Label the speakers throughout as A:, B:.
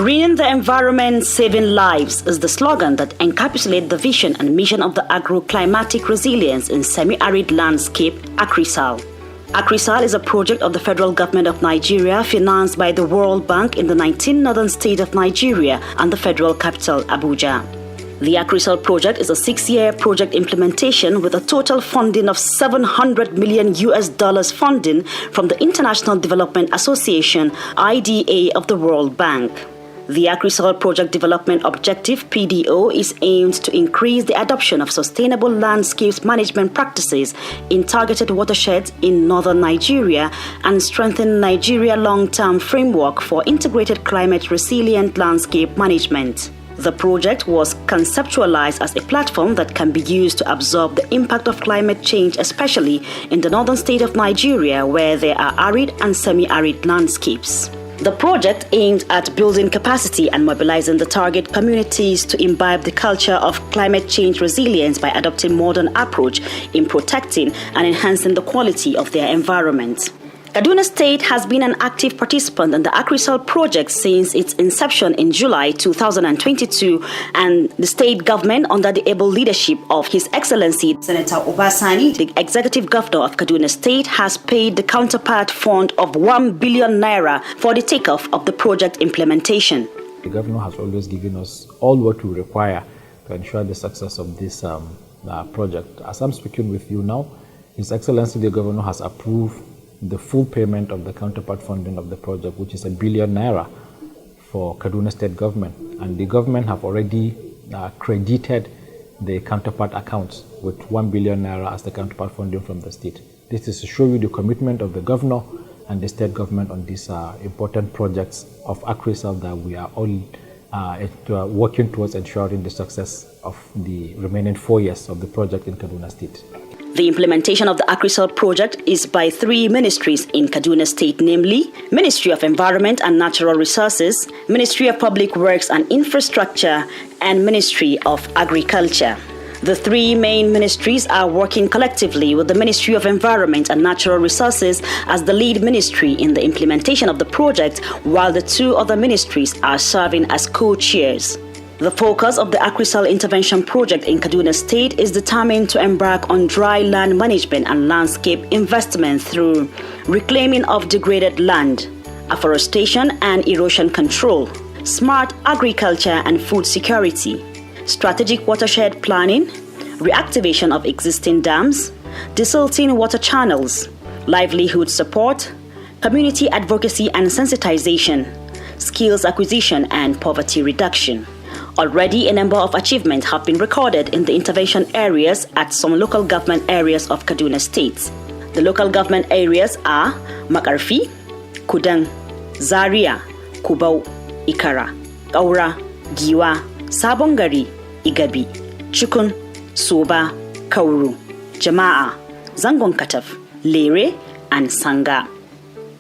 A: Greening the environment, saving lives is the slogan that encapsulates the vision and mission of the Agro-Climatic Resilience in Semi-Arid Landscape, AgriSAL. AgriSAL is a project of the federal government of Nigeria financed by the World Bank in the 19 northern states of Nigeria and the federal capital, Abuja. The AgriSAL project is a 6-year project implementation with a total funding of $700 million funding from the International Development Association, IDA, of the World Bank. The AgriSAL project development objective, PDO, is aimed to increase the adoption of sustainable landscapes management practices in targeted watersheds in northern Nigeria and strengthen Nigeria's long-term framework for integrated climate-resilient landscape management. The project was conceptualized as a platform that can be used to absorb the impact of climate change, especially in the northern state of Nigeria, where there are arid and semi-arid landscapes. The project aimed at building capacity and mobilizing the target communities to imbibe the culture of climate change resilience by adopting modern approach in protecting and enhancing the quality of their environment. Kaduna State has been an active participant in the AgriSAL project since its inception in July 2022, and the state government, under the able leadership of His Excellency Senator Obasani, the Executive Governor of Kaduna State, has paid the counterpart fund of 1 billion naira for the takeoff of the project implementation.
B: The Governor has always given us all what we require to ensure the success of this project. As I'm speaking with you now, His Excellency the Governor has approved the full payment of the counterpart funding of the project, which is 1 billion naira for Kaduna State government. And the government have already credited the counterpart accounts with 1 billion naira as the counterpart funding from the state. This is to show you the commitment of the governor and the state government on these important projects of AgriSAL that we are all working towards ensuring the success of the remaining 4 years of the project in Kaduna State.
A: The implementation of the AgriSAL project is by 3 ministries in Kaduna State, namely Ministry of Environment and Natural Resources, Ministry of Public Works and Infrastructure, and Ministry of Agriculture. The 3 main ministries are working collectively with the Ministry of Environment and Natural Resources as the lead ministry in the implementation of the project, while the 2 other ministries are serving as co-chairs. The focus of the AgriSAL intervention project in Kaduna State is determined to embark on dry land management and landscape investment through reclaiming of degraded land, afforestation and erosion control, smart agriculture and food security, strategic watershed planning, reactivation of existing dams, desilting water channels, livelihood support, community advocacy and sensitization, skills acquisition and poverty reduction. Already, a number of achievements have been recorded in the intervention areas at some local government areas of Kaduna State. The local government areas are Makarfi, Kudan, Zaria, Kubau, Ikara, Kaura, Giwa, Sabongari, Igabi, Chukun, Soba, Kauru, Jama'a, Zangon Kataf, Lere, and Sanga.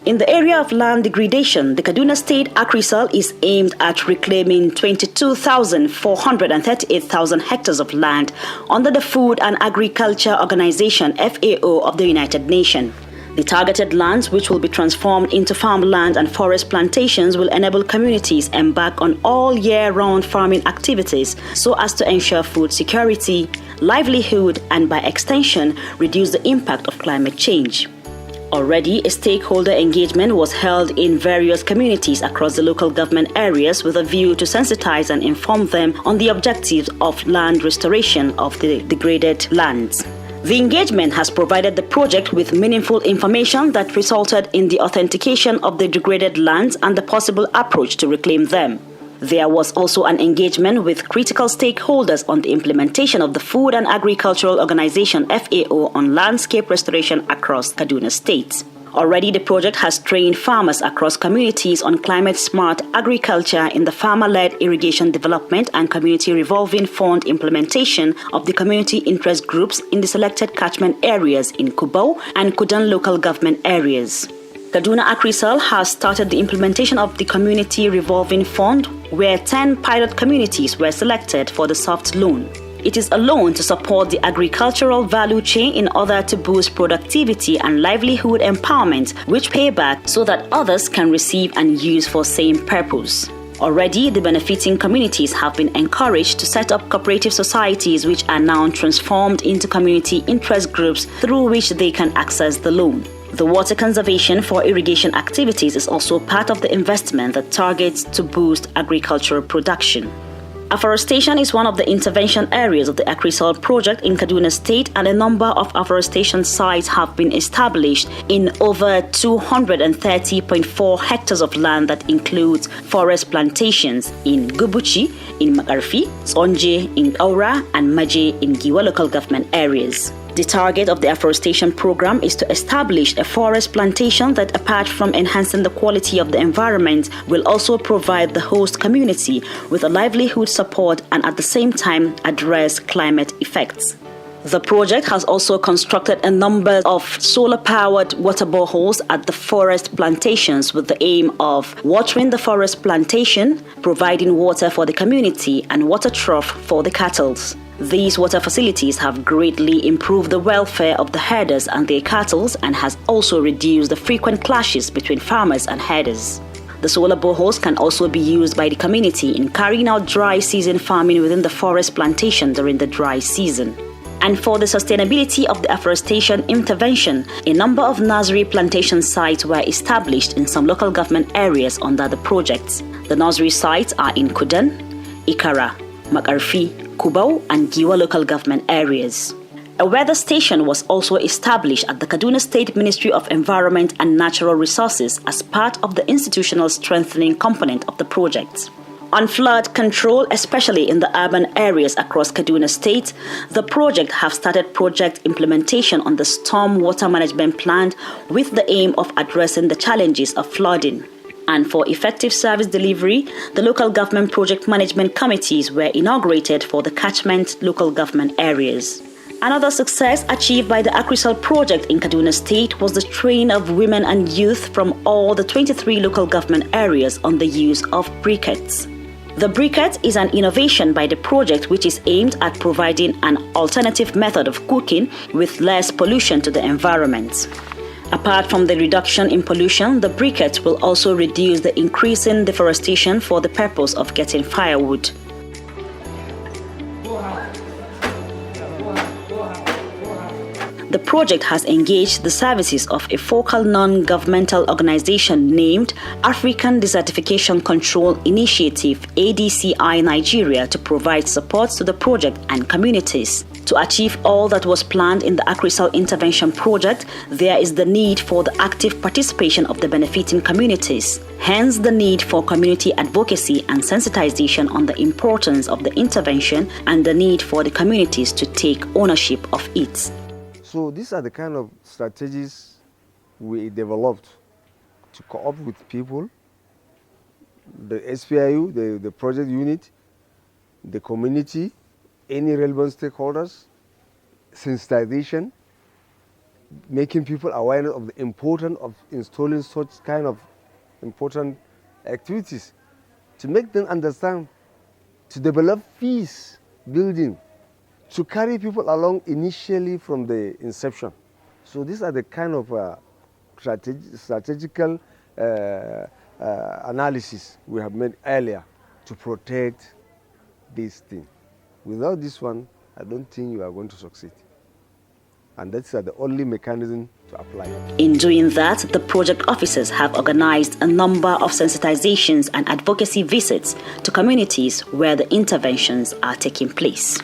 A: In the area of land degradation, the Kaduna State AgriSAL is aimed at reclaiming 22,438,000 hectares of land under the Food and Agriculture Organization FAO of the United Nations. The targeted lands, which will be transformed into farmland and forest plantations, will enable communities embark on all year-round farming activities so as to ensure food security, livelihood, and by extension, reduce the impact of climate change. Already, a stakeholder engagement was held in various communities across the local government areas with a view to sensitize and inform them on the objectives of land restoration of the degraded lands. The engagement has provided the project with meaningful information that resulted in the authentication of the degraded lands and the possible approach to reclaim them. There was also an engagement with critical stakeholders on the implementation of the Food and Agricultural Organization FAO on landscape restoration across Kaduna State. Already, the project has trained farmers across communities on climate-smart agriculture in the farmer-led irrigation development and community revolving fund implementation of the community interest groups in the selected catchment areas in Kubau and Kudan local government areas. Kaduna AgriSAL has started the implementation of the Community Revolving Fund, where 10 pilot communities were selected for the soft loan. It is a loan to support the agricultural value chain in order to boost productivity and livelihood empowerment, which pay back so that others can receive and use for same purpose. Already, the benefiting communities have been encouraged to set up cooperative societies which are now transformed into community interest groups through which they can access the loan. The water conservation for irrigation activities is also part of the investment that targets to boost agricultural production. Afforestation is one of the intervention areas of the AgriSol project in Kaduna State, and a number of afforestation sites have been established in over 230.4 hectares of land that includes forest plantations in Gubuchi, in Makarfi, Sonje, in Aura, and Maje in Giwa local government areas. The target of the afforestation program is to establish a forest plantation that, apart from enhancing the quality of the environment, will also provide the host community with a livelihood support and at the same time address climate effects. The project has also constructed a number of solar-powered water boreholes at the forest plantations with the aim of watering the forest plantation, providing water for the community, and water trough for the cattle. These water facilities have greatly improved the welfare of the herders and their cattle and has also reduced the frequent clashes between farmers and herders. The solar boreholes can also be used by the community in carrying out dry season farming within the forest plantation during the dry season. And for the sustainability of the afforestation intervention, a number of nursery plantation sites were established in some local government areas under the project. The nursery sites are in Kudan, Ikara, Makarfi, Kubau, and Giwa local government areas. A weather station was also established at the Kaduna State Ministry of Environment and Natural Resources as part of the institutional strengthening component of the project. On flood control, especially in the urban areas across Kaduna State, the project have started project implementation on the storm water management plan with the aim of addressing the challenges of flooding. And for effective service delivery, the local government project management committees were inaugurated for the catchment local government areas. Another success achieved by the AgriSol project in Kaduna State was the training of women and youth from all the 23 local government areas on the use of briquettes. The briquette is an innovation by the project which is aimed at providing an alternative method of cooking with less pollution to the environment. Apart from the reduction in pollution, the briquette will also reduce the increasing deforestation for the purpose of getting firewood. The project has engaged the services of a focal non-governmental organization named African Desertification Control Initiative ADCI Nigeria to provide support to the project and communities. To achieve all that was planned in the AgriSol intervention project, there is the need for the active participation of the benefiting communities. Hence the need for community advocacy and sensitization on the importance of the intervention and the need for the communities to take ownership of it.
C: So these are the kind of strategies we developed to co-op with people, the SPIU, the project unit, the community, any relevant stakeholders, sensitization, making people aware of the importance of installing such kind of important activities, to make them understand, to develop peace building, to carry people along initially from the inception. So these are the kind of strategical analysis we have made earlier to protect this thing. Without this one, I don't think you are going to succeed. And that's the only mechanism to apply.
A: In doing that, the project officers have organized a number of sensitizations and advocacy visits to communities where the interventions are taking place.